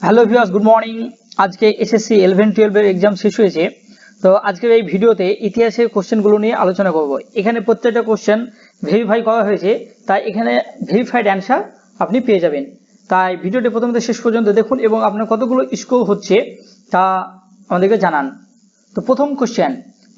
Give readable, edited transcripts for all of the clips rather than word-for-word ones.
Hello viewers, good morning. আজকে SSC 11-12 এর exam শেষ হয়েছে। তো আজকের এই ভিডিওতে ইতিহাসের কোশ্চেনগুলো নিয়ে আলোচনা করব। এখানে প্রত্যেকটা কোশ্চেন ভেরিফাই করা হয়েছে, তাই এখানে ভেরিফাইড অ্যান্সার আপনি পেয়ে যাবেন। তাই ভিডিওটি প্রথম থেকে শেষ পর্যন্ত দেখুন এবং আপনার কতগুলো স্কোর হচ্ছে তা আমাদেরকে জানান। তো প্রথম question,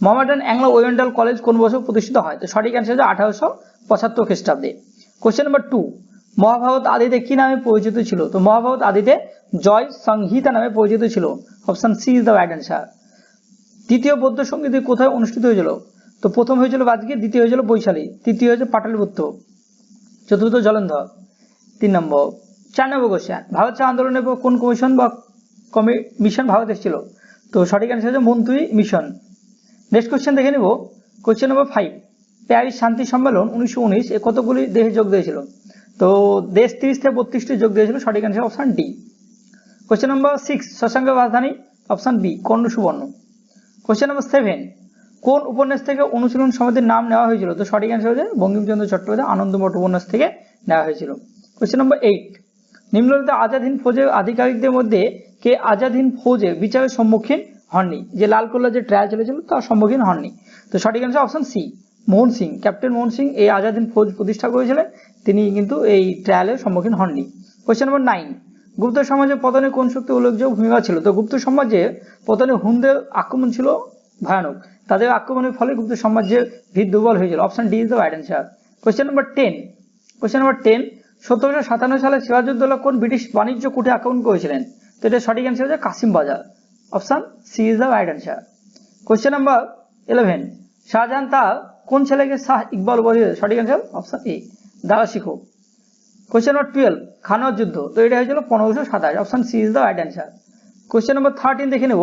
Mohammedan Anglo oriental college কোন বছর প্রতিষ্ঠিত হয়? তো সঠিক অ্যান্সার হচ্ছে 1875 খ্রিস্টাব্দে। কোশ্চেন নাম্বার 2, মহাভারত আদিতে কি নামে পরিচিত ছিল? তো মহাভারত আদিতে জয় সংহিতা নামে পরিচিত ছিল। Option C is the right answer. তৃতীয় বৌদ্ধ সঙ্গীত কোথায় অনুষ্ঠিত হয়েছিল? তো প্রথম হয়েছিল রাজগীর, দ্বিতীয় হয়েছিল বৈশালী, তৃতীয় হয়েছে পাটলিপুত্র, চতুর্থ জলন্ধর। 3 নম্বর। 4 নম্বর কোশ্চেন, ভারত ছাড় আন্দোলনের পর কোন কমিশন বা মিশন ভারত এসেছিল? তো সঠিক অ্যান্সার হচ্ছে মন্ত্রী মিশন। নেক্সট কোশ্চেন দেখে নেব। কোশ্চেন নম্বর 5, প্যারিস শান্তি সম্মেলন 1919 এ কতগুলি দেশে যোগ দিয়েছিল? তো দেশ 30 থেকে 32টি যোগ দিয়েছিল। সঠিক answer option D. Question number 6, শশাঙ্কের রাজধানী? অপশন বি, কর্ণ সুবর্ণ। কোশ্চেন নম্বর 7, কোন উপন্যাস থেকে অনুশীলন সমিতির নাম নেওয়া হয়েছিল? তো সঠিক অ্যান্সার হচ্ছে বঙ্কিমচন্দ্র চট্টোপাধ্যায় আনন্দমঠ উপন্যাস থেকে নেওয়া হয়েছিল। কোশ্চেন নম্বর 8, নিম্নলিখিত আজাদ হিন্দ ফৌজের আধিকারিকদের মধ্যে কে আজাদ হিন্দ ফৌজের বিচারের সম্মুখীন হননি? যে লালকেল্লার যে ট্রায়াল চলেছিল তার সম্মুখীন হননি। তো সঠিক answer option C, Mohan Singh. Captain Mohan Singh এই আজাদ হিন্দ ফৌজ প্রতিষ্ঠা করেছিলেন, তিনি কিন্তু এই ট্রায়ালের সম্মুখীন হননি। কোশ্চেন নম্বর 9, গুপ্ত সমাজের পতনে কোন শক্তি উল্লেখযোগ্য ভূমিকা ছিল? তো গুপ্ত সমাজে পতনে হুনদের আক্রমণ ছিল ভয়ানক, তাদের আক্রমণের ফলে গুপ্ত সাম্রাজ্যের ভিত দুর্বল হয়েছিল। Option D is the right answer. Question নম্বর 10, 1757 সালে সিরাজউদ্দৌলা কোন ব্রিটিশ বাণিজ্য কুঠে আক্রমণ করেছিলেন? তো এটা সঠিক অ্যান্সার হচ্ছে Kasimbazar. Option C is the right answer. Question number 11, Shah Jahan তার কোন ছেলেকে শাহ ইকবাল উপাধি? সঠিক অ্যান্সার অপশন এ, দারা শিখো। কোশ্চেন নম্বর 12, খানোয়ার যুদ্ধ, তো এটা হয়েছিল 1527। Option C is the right answer. Question number 13 দেখে নেব,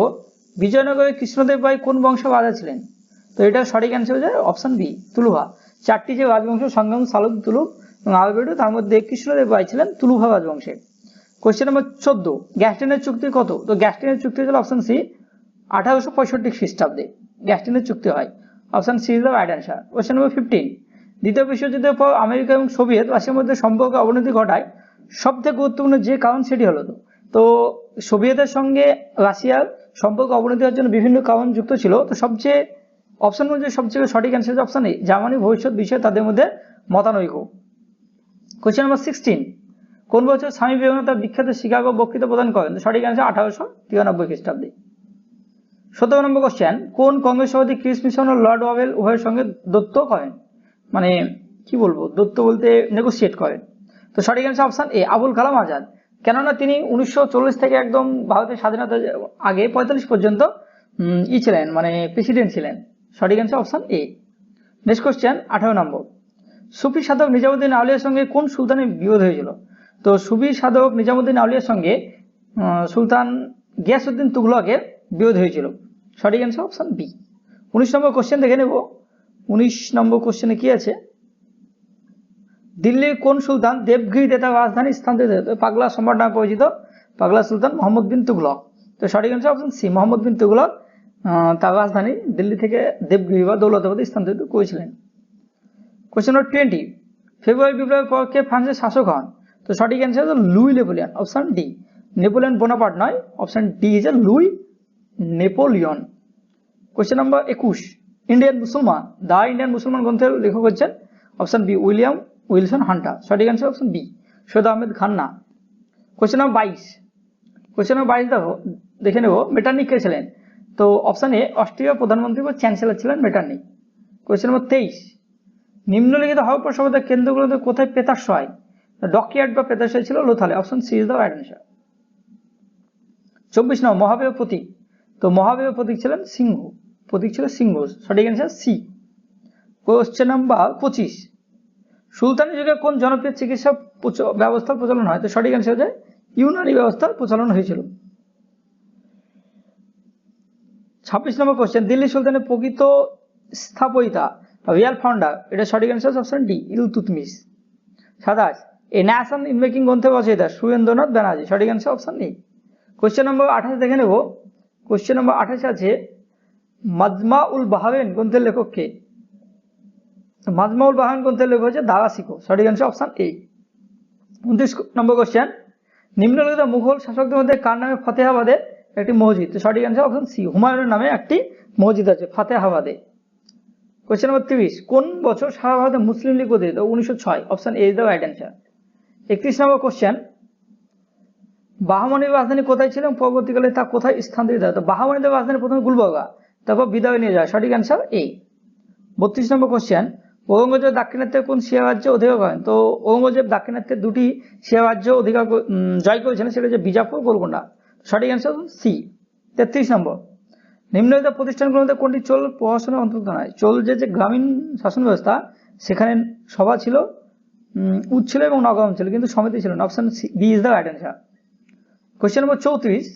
বিজয়নগরে কৃষ্ণদেব রায় কোন বংশ রাজা ছিলেন? তো এটা সঠিক অ্যান্সার হচ্ছে অপশন বি, তুলুভা। 4টি যে রাজবংশ সংগ্রাম, সালুক, তুলুক এবং আলবেরটো, তার মধ্যে কৃষ্ণদেব রায় ছিলেন তুলুভা রাজবংশে। কোশ্চেন নম্বর 14, গ্যাস্টিনের চুক্তি কত? তো গ্যাস্টিনের চুক্তি হয়েছিল অপশন সি 1865 খ্রিস্টাব্দে গ্যাস্টিনের চুক্তি হয়। Option C is the right answer. Question number 15, দ্বিতীয় বিশ্বযুদ্ধের পর আমেরিকা এবং সোভিয়েত রাশিয়ার মধ্যে সম্পর্কে অবনতি ঘটায় সবথেকে গুরুত্বপূর্ণ যে কারণ সেটি হলো? তো সোভিয়েতের সঙ্গে রাশিয়ার সম্পর্ক অবনতি হওয়ার জন্য বিভিন্ন কারণ যুক্ত ছিল। তো সবচেয়ে অপশন মধ্যে সবচেয়ে সঠিক অ্যান্সার হচ্ছে অপশন এ, জার্মানি ভবিষ্যৎ বিষয়ে তাদের মধ্যে মতানৈক্য। কোশ্চেন নম্বর 16, কোন বছর স্বামী বিবেকানন্দ তার বিখ্যাত শিকাগো বক্তৃতা প্রদান করেন? সঠিক অ্যান্সার 1893 খ্রিস্টাব্দে। 17 নম্বর কোশ্চেন, কোন কংগ্রেস সভাপতি ক্রিস মিশন ও লর্ড ওয়েল উভয়ের সঙ্গে দত্ত করেন? মানে কি বলবো, দত্ত বলতে নেগোসিয়েট করেন। তো সঠিক answer option A, Abul Kalam Azad. কেননা তিনি 1940 থেকে একদম ভারতের স্বাধীনতার আগে 45 পর্যন্ত ছিলেন, মানে প্রেসিডেন্ট ছিলেন। সঠিক answer option A. Next question 18 নম্বর, সুফি সাধক নিজামুদ্দিন আউলিয়ার সঙ্গে কোন সুলতানের বিরোধ হয়েছিল? তো সুফি সাধক নিজামুদ্দিন আউলিয়ার সঙ্গে সুলতান গিয়াসউদ্দিন তুগলকের বিরোধ হয়েছিল। সঠিক অ্যান্সার অপশন বি। 19 নম্বর কোশ্চেন দেখে নেব। 19 নম্বর কোশ্চেনে কি আছে, দিল্লির কোন সুলতান দেবগিরিতে তার রাজধানী স্থানান্তরিত? পাগলা সম্রাট নামে পরিচিত পাগলা সুলতান মোহাম্মদ বিন তুগলক। তো সঠিক answer option C, Mohammad bin Tughlaq তার রাজধানী দিল্লি থেকে দেবগিরি বা দৌলতাবাদে স্থানান্তরিত করেছিলেন। কোশ্চেন নম্বর 20, ফেব্রুয়ারি বিপ্লবের পর কে ফ্রান্সের শাসক হন? তো সঠিক অ্যান্সার হচ্ছে Louis Napoleon. Option D, Napoleon Bonaparte নয়, option D is Louis Napoleon. Question number 21, Indian মুসলমান দা ইন্ডিয়ান মুসলমান গ্রন্থের লেখক হচ্ছেন? Option B, William Wilson Hunter. সঠিক answer option B, Syed Ahmed Khanna. Question number 22 দেখে নেব, মেটার্নি কে ছিলেন? তো অপশন এ, অস্ট্রিয়ার প্রধানমন্ত্রী বা চ্যান্সেলর ছিলেন মেটার্নি। কোশ্চেন নম্বর 23, নিম্নলিখিত হরপ্পা সভ্যতার কেন্দ্রগুলোতে কোথায় প্রেতাশ্রয়? ডকইয়ার্ড বা প্রেতাশ্রয় ছিল লোথালে। Option C is the right answer. 24 number, Mahavir প্রতীক। তো মহাবীর প্রতীক ছিলেন সিংহ, প্রতীক ছিল সিংহ। সঠিক অ্যান্সার সি। কোশ্চেন নাম্বার 25, সুলতানি যুগে কোন জনপ্রিয় চিকিৎসা ব্যবস্থার প্রচলন হয়? তো সঠিক অ্যান্সার হচ্ছে ইউনানি ব্যবস্থার প্রচলন হয়েছিল। 26 নম্বর কোশ্চেন, দিল্লি সুলতানের প্রকৃত স্থাপত্যিতা রিয়াল ফাউন্ডার? এটা সঠিক answer option D, Iltutmish. 27, A nation in making গ্রন্থের রচয়িতা সুরেন্দ্রনাথ ব্যানার্জি। সঠিক answer option A. Question number 28 দেখে নেব। কোশ্চেন নম্বর 28 আছে, মাজমা উল বাহারেন গ্রন্থের লেখক কে? মাজমা উল বাহারেন গ্রন্থের লেখক হচ্ছে দারা শিখো। সঠিক answer option A. 29 number question, নিম্নলিখিত মুঘল শাসকদের মধ্যে কার নামে ফতেহাবাদে একটি মসজিদ? তো সঠিক অ্যান্সার অপশন সি, হুমায়ুনের নামে একটি মসজিদ আছে ফতেহাবাদে। কোয়েশ্চেন নম্বর 30, কোন বছর সারা ভারতে মুসলিম লীগ গঠিত? 1906, option A is the right answer. 31 number question, বাহমানির রাজধানী কোথায় ছিল পরবর্তীকালে তা কোথায় স্থানান্তরিত হয়? তো বাহমানিদের রাজধানী প্রথমে গুলবর্গা, তারপর বিদায় নিয়ে যায়, সঠিক অ্যান্সার এ। 32 নম্বর কোয়েশ্চেন, ঔরঙ্গজেব দাক্ষিণাত্যের কোন শিয়া রাজ্য অধিকার করেন? তো ঔরঙ্গজেব দাক্ষিণাত্যের দুটি শিয়া রাজ্য জয় করেছিলেন, সেটা হচ্ছে বিজাপুর, গোলকোন্ডা, সঠিক অ্যান্সার সি। 33 নম্বর, নিম্নলিখিত প্রতিষ্ঠানগুলোর মধ্যে কোনটি চোল প্রশাসনের অন্তর্ভুক্ত নয়? চোল যে গ্রামীণ শাসন ব্যবস্থা, সেখানে সভা ছিল, উচ্চ ছিল এবং নগম ছিল, কিন্তু সমিতি ছিল না, option B is the right answer. Question number 34,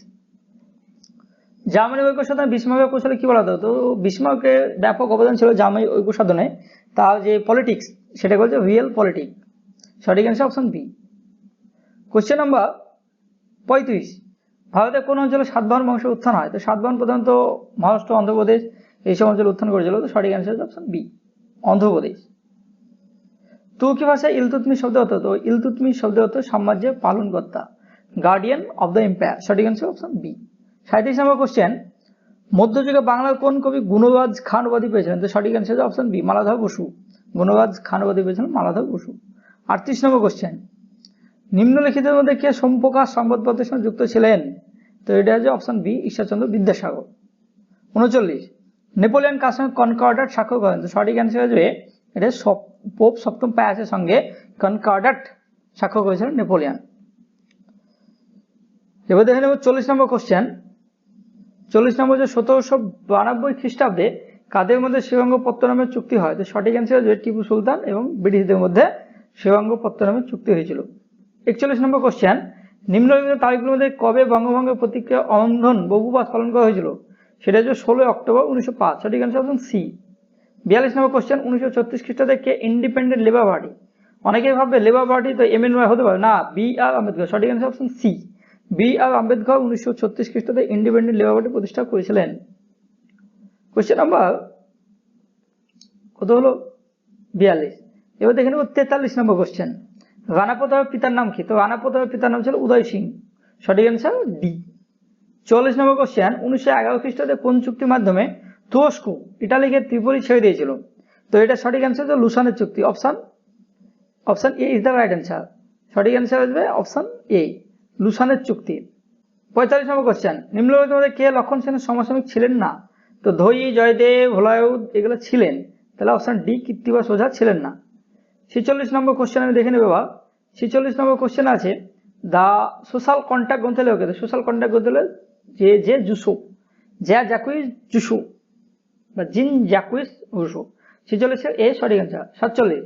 Germany ঐক্য সাধনে বিসমার্কের কৌশলে কি বলা হতো? তো বিসমার্কের ব্যাপক অবদান ছিল জার্মানি ঐক্য সাধনে, তার যে পলিটিক্স সেটা বলছে রিয়েল পলিটিক, সঠিক answer option B. Question number 35, ভারতের কোন অঞ্চলে সাতবাহন বংশের উত্থান হয়? তো সাতবাহন প্রধানত মহারাষ্ট্র, অন্ধ্রপ্রদেশ এইসব অঞ্চলে উত্থান করেছিল, তো সঠিক অ্যান্সার অপশন বি, অন্ধ্রপ্রদেশ। তুর্কি ভাষায় ইলতুৎমিশ শব্দ অর্থ? তো ইলতুৎমিশ শব্দ অর্থ সাম্রাজ্যের পালনকর্তা, গার্ডিয়ান অব দ্য এম্পায়ার, সঠিক অ্যান্সার অপশন বি। 37 নম্বর কোশ্চেন, মধ্যযুগে বাংলার কোন কবি গুণরাজ খান উপাধি পেয়েছিলেন? তো সঠিক answer option B, Maladhar Basu. Gunaraj Khan উপাধি পেয়েছিলেন মালাধর বসু। 38 নম্বর কোশ্চেন, নিম্নলিখিতের মধ্যে কে সোমপ্রকাশ সংবাদপত্রের সঙ্গে যুক্ত ছিলেন? তো এটা হচ্ছে option B, Ishwarchandra Vidyasagar. 39, Napoleon কার সঙ্গে কনকর্ডাট স্বাক্ষর করেন? তো সঠিক অ্যান্সার হবে এটা পোপ সপ্তম পায়াসের সঙ্গে কনকর্ডাট স্বাক্ষর করেছিলেন নেপোলিয়ন। এবার দেখে নেব 40 নম্বর কোশ্চেন। 40 নম্বর, যে 1792 খ্রিস্টাব্দে কাদের মধ্যে শ্রীরঙ্গপত্র নামের চুক্তি হয়? তো সঠিক অ্যান্সার হবে টিপু সুলতান এবং ব্রিটিশদের মধ্যে শ্রীরঙ্গপত্র নামের চুক্তি হয়েছিল। 41 নম্বর কোশ্চেন, নিম্নলিখিত তারিখগুলোর মধ্যে কবে বঙ্গভঙ্গের প্রতিক্রিয়া অন্ধন বহুবাস পালন করা হয়েছিল? সেটা হচ্ছে 16 অক্টোবর 1905, সঠিক অ্যান্সার অপশন সি। 42 নম্বর কোশ্চেন, 1936 খ্রিস্টাব্দে কে ইন্ডিপেন্ডেন্ট লেবার পার্টি? অনেকেই ভাববে লেবার পার্টি তো এমএন রয় হতে পারে না, বি আর আম্বেদকর, সঠিক অ্যান্সার অপশন সি, বি আর আম্বেদকর 1936 খ্রিস্টাব্দে ইন্ডিপেন্ডেন্ট লেবার পার্টি প্রতিষ্ঠা করেছিলেন। কোশ্চেন নাম্বার কত হলো? 42। এবার দেখে নেব 43 নম্বর কোশ্চেন, রানা প্রতাপের পিতার নাম কি? তো রানা প্রতাপের পিতার নাম ছিল উদয় সিং, সঠিক অ্যান্সার ডি। 44 নম্বর কোশ্চেন, 1911 খ্রিস্টাব্দে কোন চুক্তির মাধ্যমে তুরস্ক ইটালিকে ত্রিপোলি ছেড়ে দিয়েছিল? তো এটা সঠিক অ্যান্সার হচ্ছে লুসানের চুক্তি, option A is the right answer. সঠিক অ্যান্সার আসবে অপশন এ, লুসানের চুক্তি। 45 নম্বর কোশ্চেন, নিম্নলিখিত মধ্যে কে লক্ষণ সেনের সমসাময়িক ছিলেন না? তো ধৈ, জয়দেব, হুলায়ুদ এগুলো ছিলেন, তাহলে অপশন ডি, কৃত্তিবাস ওঝা ছিলেন না। 46 নম্বর কোশ্চেন আমি দেখে নেব। 46 নম্বর কোশ্চেন আছে, দা সোশ্যাল কন্ট্যাক্ট গ্রন্থে লেখক? সোশ্যাল কন্ট্যাক্ট গ্রন্থে যে জুসো, জ্যাকুইস জুসো বা জিন জ্যাকুইস রুসো, 46 এ সঠিক অ্যান্সার। 47,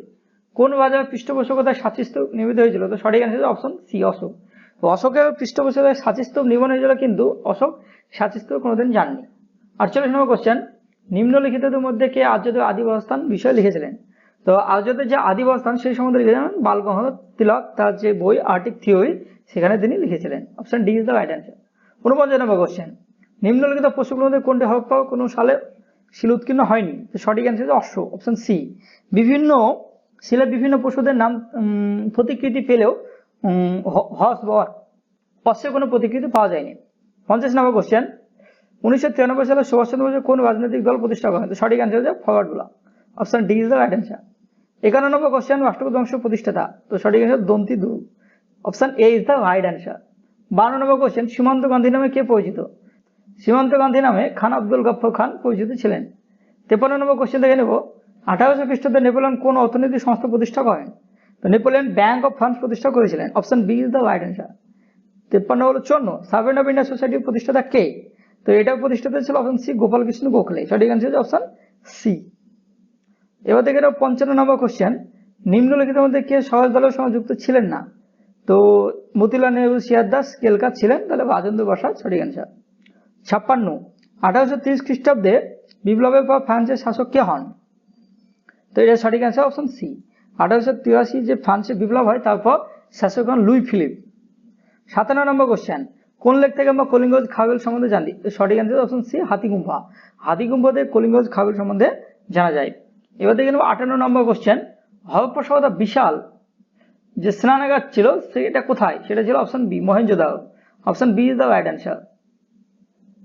কোন রাজার পৃষ্ঠপোষকতায় সাঁচি স্তূপ নির্মিত হয়েছিল? তো সঠিক অ্যান্সার অপশন সি, অশোক। তো অশোকের পৃষ্ঠপোষকতায় সাঁচি স্তূপ নির্মাণ হয়েছিল, কিন্তু অশোক সাঁচি স্তূপ কোনোদিন যাননি। 48 নম্বর কোশ্চেন, নিম্নলিখিতদের মধ্যে কে আর্যদের আদিবাসস্থান বিষয়ে লিখেছিলেন? তো আর্যদের যে আদিবাসস্থান সেই সম্বন্ধে লিখেছিলেন বাল গঙ্গাধর তিলক, তার যে বই আর্টিক থিওরি সেখানে তিনি লিখেছিলেন, option D is the right answer. 49 number question, নিম্নলিখিত পশুগুলোর মধ্যে কোনটি হরপ্পা কোনো সালে শিল উৎকীর্ণ হয়নি? তো সঠিক অ্যান্সার অশ্ব, অপশন সি। বিভিন্ন শিলে বিভিন্ন পশুদের নাম প্রতিকৃতি পেলেও হর্স বা অশ্বের কোনো প্রতিকৃতি পাওয়া যায়নি। 50 নম্বর কোশ্চেন, 1993 সালে সুভাষচন্দ্র বসু কোন রাজনৈতিক দল প্রতিষ্ঠা করেন? তো সঠিক অ্যান্সার হচ্ছে forward block, option D is the right answer. 51 number question, রাষ্ট্রপতি বংশ প্রতিষ্ঠাতা? তো সঠিক অ্যান্সার দন্তি দুর্গ, option A is the right answer. 52 number question, সীমান্ত গান্ধী নামে কে পরিচিত? সীমান্ত গান্ধী নামে খান আব্দুল গফর খান পরিচিত ছিলেন। 53 নম্বর কোশ্চেন দেখে নেব, 1800 খ্রিস্টাব্দে নেপোলিয়ন কোন অর্থনৈতিক সংস্থা প্রতিষ্ঠা করেন? তো নেপোলিয়ন ব্যাংক অফ ফ্রান্স প্রতিষ্ঠা করেছিলেন, option B is the right answer. 53 হলো 54, সার্ভেন্ট অফ ইন্ডিয়া সোসাইটির প্রতিষ্ঠাতা কে? তো এটা প্রতিষ্ঠাতা ছিল অপশন সি, গোপাল কৃষ্ণ গোখলে, সঠিক অ্যান্সার হচ্ছে অপশন সি। এবার দেখে নেব 55 নম্বর কোশ্চেন, নিম্নলিখিতের মধ্যে কে স্বরাজ দলের সঙ্গে যুক্ত ছিলেন না? তো মতিলাল নেহরু, সিয়ার দাস, কেলকার ছিলেন, তাহলে রাজেন্দ্র প্রসাদ, সঠিক অ্যান্সার। 56, 1830 খ্রিস্টাব্দে বিপ্লবের পর ফ্রান্সের শাসক কে হন? তো এটা সঠিক অ্যান্সার অপশন সি। 1883 যে ফ্রান্সে বিপ্লব হয় তারপর শাসক হন লুই ফিলিপ। 57 নম্বর কোশ্চেন, কোন লেখ থেকে আমরা কলিঙ্গজ খাগেল সম্বন্ধে জানি? তো সঠিক অ্যান্সার অপশন সি, হাতিগুম্ফা। হাতিগুম্ফাতে কলিঙ্গজ খাগেল সম্বন্ধে জানা যায়। এবার দেখে নেব 58 নম্বর কোশ্চেন, হরপ্পা সভ্যতা বিশাল যে স্নানাগার ছিল সেটা কোথায়, সেটা ছিল option B Mohenjodaro. Option B is the right answer.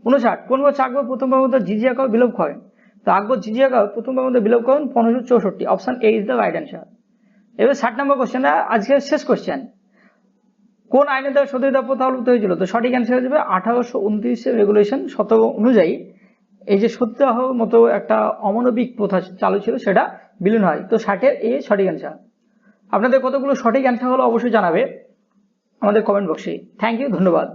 59 কোন বছর আকবর প্রথমবার মতো জিজিয়া কর বিলোপ করেন? তো আকবর জিজিয়া কর প্রথমবার মতো বিলোপ করেন 1564। Option A is the right answer. এবার 60 নম্বর কোশ্চেনটা আজকের শেষ কোশ্চেন। কোন আইনের দ্বারা সতীদাহ প্রথা উলুপ্ত হয়েছিল? তো সঠিক অ্যান্সার হয়ে যাবে 1829 রেগুলেশন 17 অনুযায়ী এই যে সতীদাহ মতো একটা অমানবিক প্রথা চালু ছিল সেটা বিলীন হয়। তো 60-এর এ সঠিক অ্যান্সার। আপনাদের কতগুলো সঠিক অ্যান্সার হলো অবশ্যই জানাবে আমাদের কমেন্ট বক্সে। থ্যাংক ইউ, ধন্যবাদ।